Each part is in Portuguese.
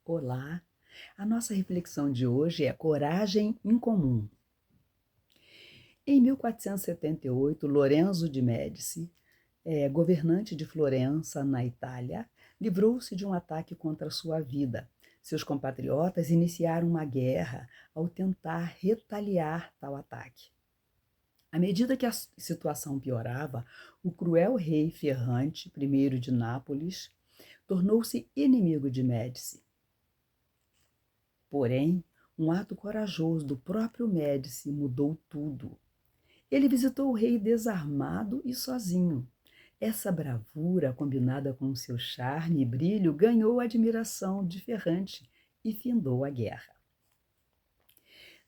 Olá! A nossa reflexão de hoje é coragem incomum. Em 1478, Lorenzo de Médici, governante de Florença, na Itália, livrou-se de um ataque contra sua vida. Seus compatriotas iniciaram uma guerra ao tentar retaliar tal ataque. À medida que a situação piorava, o cruel rei Ferrante I de Nápoles tornou-se inimigo de Médici. Porém, um ato corajoso do próprio Médici mudou tudo. Ele visitou o rei desarmado e sozinho. Essa bravura, combinada com seu charme e brilho, ganhou a admiração de Ferrante e findou a guerra.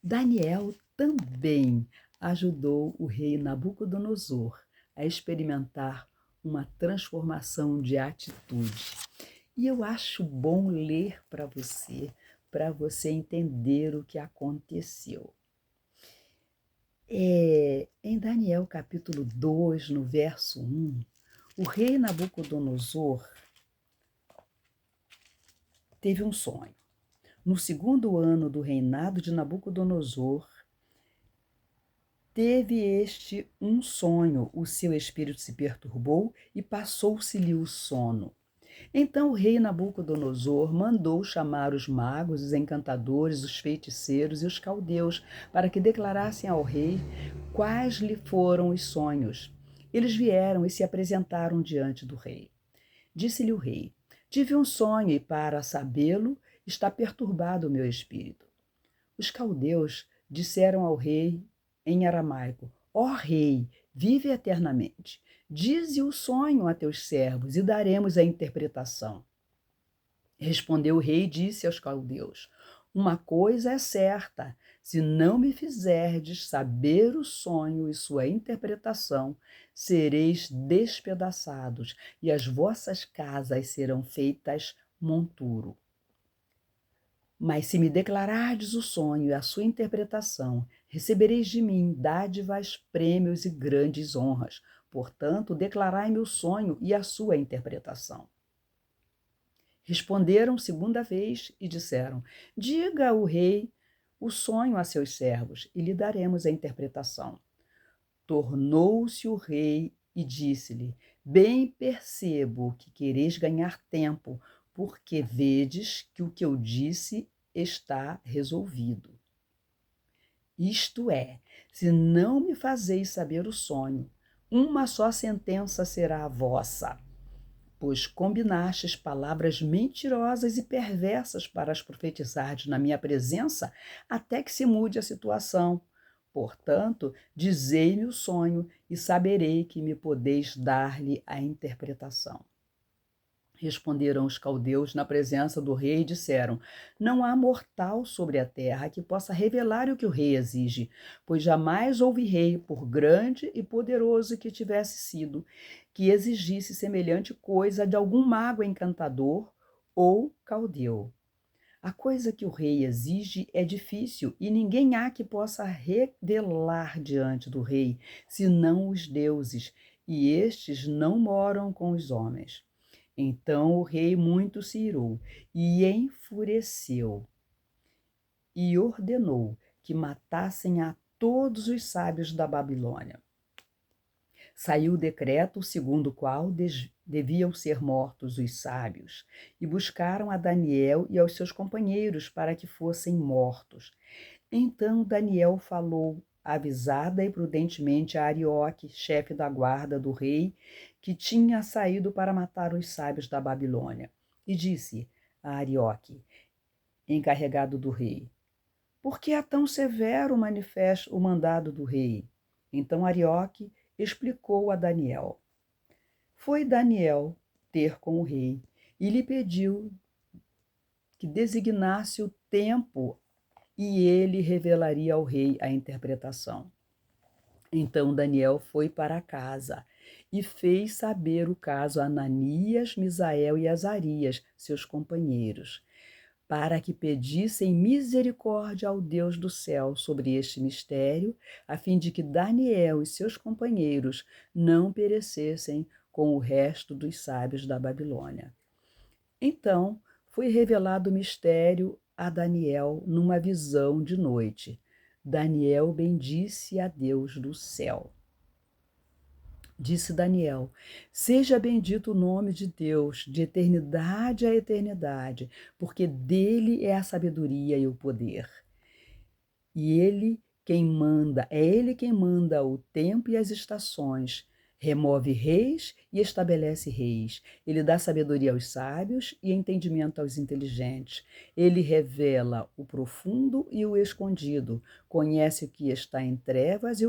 Daniel também ajudou o rei Nabucodonosor a experimentar uma transformação de atitude. E eu acho bom ler para você entender o que aconteceu. Em Daniel capítulo 2, no verso 1, o rei Nabucodonosor teve um sonho. No segundo ano do reinado de Nabucodonosor, teve este um sonho, o seu espírito se perturbou e passou-se-lhe o sono. Então o rei Nabucodonosor mandou chamar os magos, os encantadores, os feiticeiros e os caldeus para que declarassem ao rei quais lhe foram os sonhos. Eles vieram e se apresentaram diante do rei. Disse-lhe o rei: tive um sonho e, para sabê-lo, está perturbado o meu espírito. Os caldeus disseram ao rei em aramaico: ó rei, vive eternamente. Dize o sonho a teus servos e daremos a interpretação. Respondeu o rei e disse aos caldeus: uma coisa é certa, se não me fizerdes saber o sonho e sua interpretação, sereis despedaçados e as vossas casas serão feitas monturo. Mas se me declarardes o sonho e a sua interpretação, recebereis de mim dádivas, prêmios e grandes honras. Portanto, declarai-me o sonho e a sua interpretação. Responderam segunda vez e disseram: diga o rei o sonho a seus servos e lhe daremos a interpretação. Tornou-se o rei e disse-lhe: bem percebo que quereis ganhar tempo, porque vedes que o que eu disse está resolvido. Isto é, se não me fazeis saber o sonho, uma só sentença será a vossa, pois combinastes palavras mentirosas e perversas para as profetizardes na minha presença, até que se mude a situação. Portanto, dizei-me o sonho e saberei que me podeis dar-lhe a interpretação. Responderam os caldeus na presença do rei e disseram: não há mortal sobre a terra que possa revelar o que o rei exige, pois jamais houve rei, por grande e poderoso que tivesse sido, que exigisse semelhante coisa de algum mago encantador ou caldeu. A coisa que o rei exige é difícil e ninguém há que possa revelar diante do rei, senão os deuses, e estes não moram com os homens. Então o rei muito se irou e enfureceu e ordenou que matassem a todos os sábios da Babilônia. Saiu o decreto segundo o qual deviam ser mortos os sábios, e buscaram a Daniel e aos seus companheiros para que fossem mortos. Então Daniel falou avisada e prudentemente a Arioque, chefe da guarda do rei, que tinha saído para matar os sábios da Babilônia, e disse a Arioque, encarregado do rei: por que é tão severo o mandado do rei? Então Arioque explicou a Daniel. Foi Daniel ter com o rei e lhe pediu que designasse o tempo e ele revelaria ao rei a interpretação. Então Daniel foi para casa e fez saber o caso a Ananias, Misael e Azarias, seus companheiros, para que pedissem misericórdia ao Deus do céu sobre este mistério, a fim de que Daniel e seus companheiros não perecessem com o resto dos sábios da Babilônia. Então foi revelado o mistério a Daniel numa visão de noite. Daniel bendisse a Deus do céu. Disse Daniel: Seja bendito o nome de Deus, de eternidade a eternidade, porque dele é a sabedoria e o poder. E ele quem manda o tempo e as estações, remove reis e estabelece reis. Ele dá sabedoria aos sábios e entendimento aos inteligentes. Ele revela o profundo e o escondido, conhece o que está em trevas e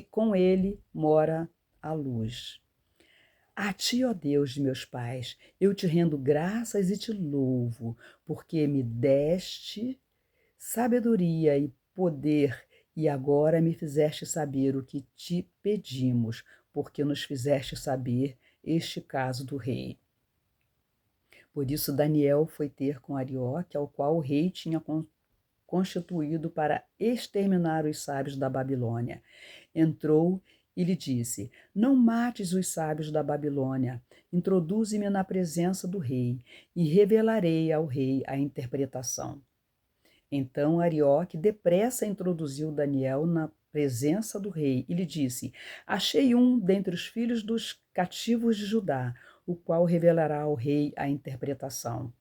com ele mora a luz. A ti, ó Deus de meus pais, eu te rendo graças e te louvo, porque me deste sabedoria e poder, e agora me fizeste saber o que te pedimos, porque nos fizeste saber este caso do rei. Por isso Daniel foi ter com Arioque, ao qual o rei tinha constituído para exterminar os sábios da Babilônia. Entrou e lhe disse: Não mates os sábios da Babilônia, introduze-me na presença do rei, e revelarei ao rei a interpretação. Então Arioque depressa introduziu Daniel na presença do rei e lhe disse: Achei um dentre os filhos dos cativos de Judá, o qual revelará ao rei a interpretação.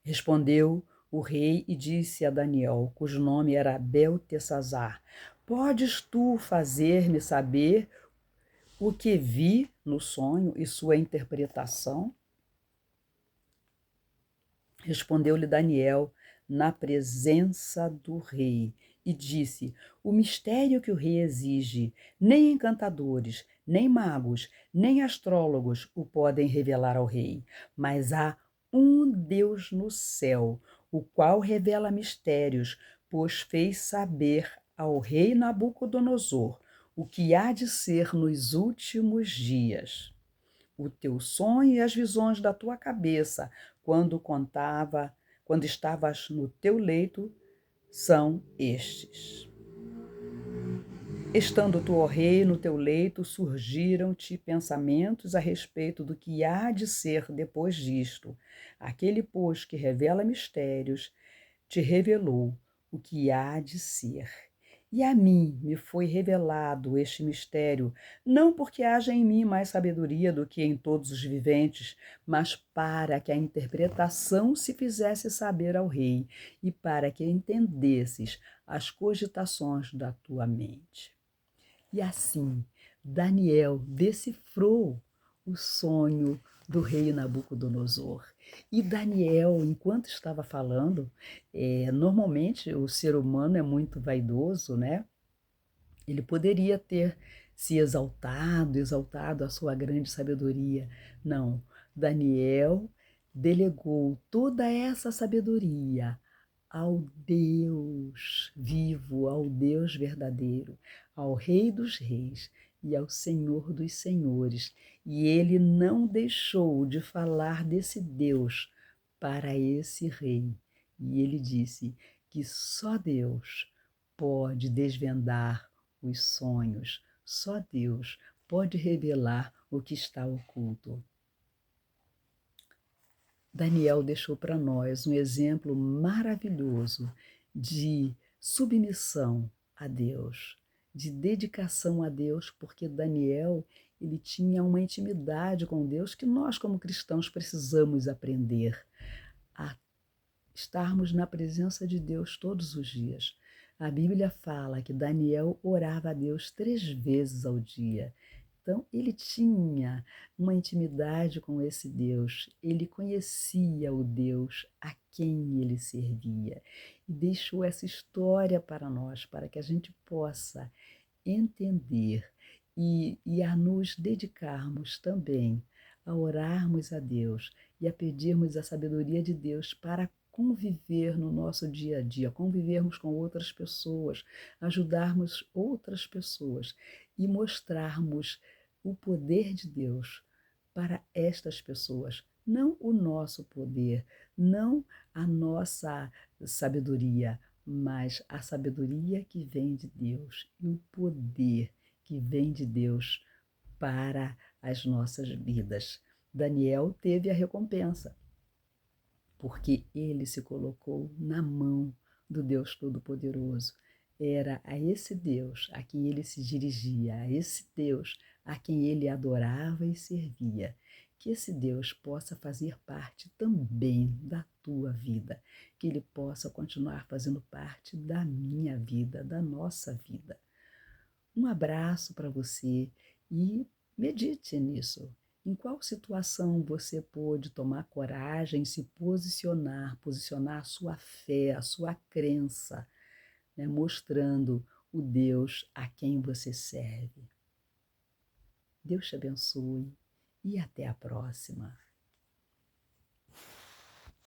Respondeu o rei e disse a Daniel, cujo nome era Beltesazar: Podes tu fazer-me saber o que vi no sonho e sua interpretação? Respondeu-lhe Daniel na presença do rei e disse: O mistério que o rei exige, nem encantadores, nem magos, nem astrólogos o podem revelar ao rei, mas há um Deus no céu, o qual revela mistérios, pois fez saber ao rei Nabucodonosor o que há de ser nos últimos dias. O teu sonho e as visões da tua cabeça, quando estavas no teu leito, são estes. Estando tu, ó rei, no teu leito, surgiram-te pensamentos a respeito do que há de ser depois disto. Aquele, pois, que revela mistérios, te revelou o que há de ser. E a mim me foi revelado este mistério, não porque haja em mim mais sabedoria do que em todos os viventes, mas para que a interpretação se fizesse saber ao rei e para que entendesses as cogitações da tua mente. E assim, Daniel decifrou o sonho do rei Nabucodonosor. E Daniel, enquanto estava falando, normalmente o ser humano é muito vaidoso, né? Ele poderia ter se exaltado a sua grande sabedoria. Não, Daniel delegou toda essa sabedoria ao Deus vivo, ao Deus verdadeiro, ao Rei dos Reis e ao Senhor dos Senhores. E ele não deixou de falar desse Deus para esse rei. E ele disse que só Deus pode desvendar os sonhos, só Deus pode revelar o que está oculto. Daniel deixou para nós um exemplo maravilhoso de submissão a Deus, de dedicação a Deus, porque Daniel ele tinha uma intimidade com Deus que nós, como cristãos, precisamos aprender a estarmos na presença de Deus todos os dias. A Bíblia fala que Daniel orava a Deus 3 vezes ao dia. Então, ele tinha uma intimidade com esse Deus, ele conhecia o Deus a quem ele servia e deixou essa história para nós, para que a gente possa entender e a nos dedicarmos também a orarmos a Deus e a pedirmos a sabedoria de Deus para conviver no nosso dia a dia, convivermos com outras pessoas, ajudarmos outras pessoas e mostrarmos o poder de Deus para estas pessoas, não o nosso poder, não a nossa sabedoria, mas a sabedoria que vem de Deus e o poder que vem de Deus para as nossas vidas. Daniel teve a recompensa, porque ele se colocou na mão do Deus Todo-Poderoso. Era a esse Deus a quem ele se dirigia, a esse Deus a quem ele adorava e servia. Que esse Deus possa fazer parte também da tua vida, que ele possa continuar fazendo parte da minha vida, da nossa vida. Um abraço para você e medite nisso. Em qual situação você pôde tomar coragem, se posicionar a sua fé, a sua crença, né, mostrando o Deus a quem você serve. Deus te abençoe e até a próxima.